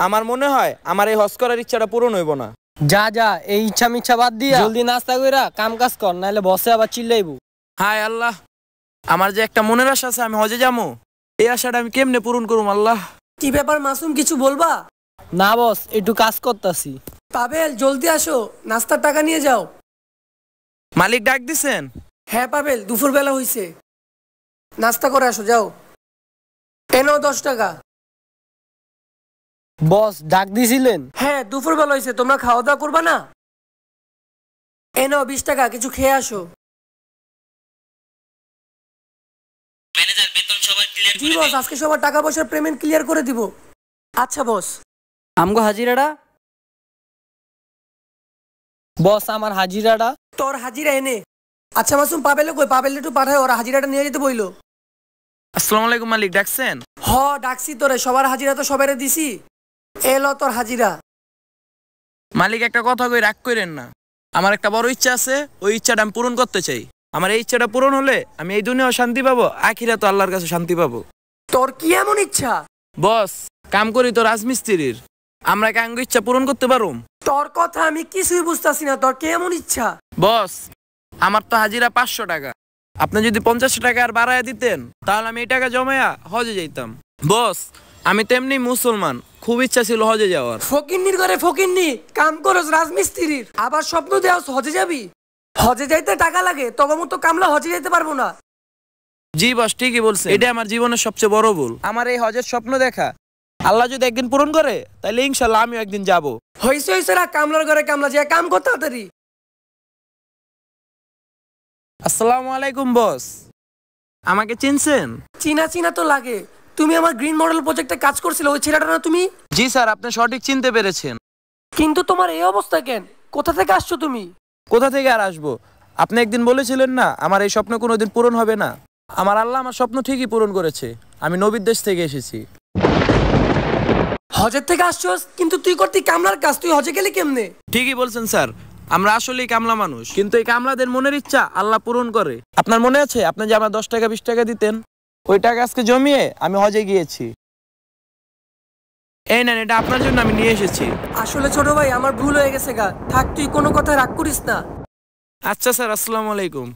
আমার মনে হয় আমার এই হজ করার ইচ্ছাটা পূরণ হইব না। যা যা, এই ইচ্ছা মিচ্ছা বাদ দিয়া জলদি নাস্তা কইরা কাম কাজ কর, নাইলে বসে আবার চিল্লাইবো। হায় আল্লাহ, আমার যে একটা মনের আশা আছে আমি হজে যাবো, এই আশাটা আমি কেমনে পূরণ করুম আল্লাহ। কি ব্যাপার মাসুম, কিছু বলবা? না বস, একটু কাজ করতাছি। পাবেল জলদি আসো, নাস্তার টাকা নিয়ে যাও। মালিক ডাক দিছেন? হ্যাঁ পাবেল, দুপুরবেলা হইছে, নাস্তা করে আসো যাও। এনো 10 টাকা। বস ডাক দিছিলেন? হ্যাঁ দুপুরবেলা হইছে, তোমরা খাওয়া দাওয়া করবা না? এনো 20 টাকা, কিছু খেয়ে আসো। জি বস, আজকে সবার টাকা পয়সার পেমেন্ট ক্লিয়ার করে দিব। আচ্ছা বস। আমগো হাজিরাটা? বস আমার হাজিরাটা? তোর হাজিরা এনে। আচ্ছা মাসুম, পাবেলে কই? পাবেলে একটু পাঠায়, ওরা হাজিরাটা নিয়ে যেতে বইলো। আসসালামু আলাইকুম মালিক, ডাকছেন? ডাকছি তোরে, সবার হাজিরা তো সবারে দিছি, এলো তোর হাজিরা। মালিক একটা কথা কই, রাগ করেন না। আমার একটা বড় ইচ্ছা আছে, ওই ইচ্ছাটা আমি পূরণ করতে চাই। আমার এই ইচ্ছাটা পূরণ হলে আমি এই দুনিয়াও শান্তি পাবো, আখিরাতেও আল্লাহর কাছে শান্তি পাবো। তোর কি এমন ইচ্ছা? বস কাম করি তো রাজমিস্ত্রির, আমরা কি আঙ্গ ইচ্ছা পূরণ করতে পারুম? তোর কথা আমি কিছুই বুঝতাছি না, তোর কেমন ইচ্ছা? বস আমার তো হাজিরা 500 টাকা, আপনি যদি 50 টাকা আর বাড়ায় দিতেন তাহলে আমি এই টাকা জমায়া হজে যাইতাম। বস আমি তেমনি মুসলমান, খুব ইচ্ছা ছিল হজে যাওয়ার। ফকিন্নির ঘরে ফকিন্নি, কাম করস রাজমিস্ত্রির, আবার স্বপ্ন দেওস হজে যাবি? হজে যাইতে টাকা লাগে, তবে মতো কামলা হজে যাইতে পারবো না। জি বস ঠিকই বলছেন, এটা আমার জীবনের সবচেয়ে বড় ভুল। আমার এই হজের স্বপ্ন দেখা আল্লাহ যদি একদিন পূরণ করে তাহলে ইনশাল্লাহ আমিও একদিন যাব। হইছে হইছে রা, কামলার ঘরে কামলা যায়, কাম করতে তাড়াতাড়ি। আসসালামু আলাইকুম বস, আমাকে চিনছেন? চিনা চিনা তো লাগে, তুমি আমার গ্রিন মডেল প্রজেক্টে কাজ করছিলে, ওই ছেলেটা না তুমি? জি স্যার, আপনি সঠিক চিনতে পেরেছেন। কিন্তু তোমার এই অবস্থা কেন? কোথা থেকে আসছো তুমি? কোথা থেকে আর আসবো, আপনি একদিন বলেছিলেন না আমার এই স্বপ্ন কোনোদিন পূরণ হবে না। আমার আল্লাহ আমার স্বপ্ন ঠিকই পূরণ করেছে, আমি নবীর দেশ থেকে এসেছি। হজের থেকে আসছোস, কিন্তু তুই করতি কামলার কাজ, তুই হজে গেলি কেমনে? ঠিকই বলছেন স্যার, আমরা আসলেই কামলা মানুষ, কিন্তু এই কামলাদের মনের ইচ্ছা আল্লাহ পূরণ করে। আপনার মনে আছে আপনি যে আমার 10 টাকা 20 টাকা দিতেন, ওই টাকা আজকে জমিয়ে আমি হজে গিয়েছি। এই নেন, এটা আপনার জন্য আমি নিয়ে এসেছি। আসলে ছোট ভাই, আমার ভুল হয়ে গেছে গা, থাক তুই কোনো কথা রাগ করিস না। আচ্ছা স্যার, আসসালামু আলাইকুম।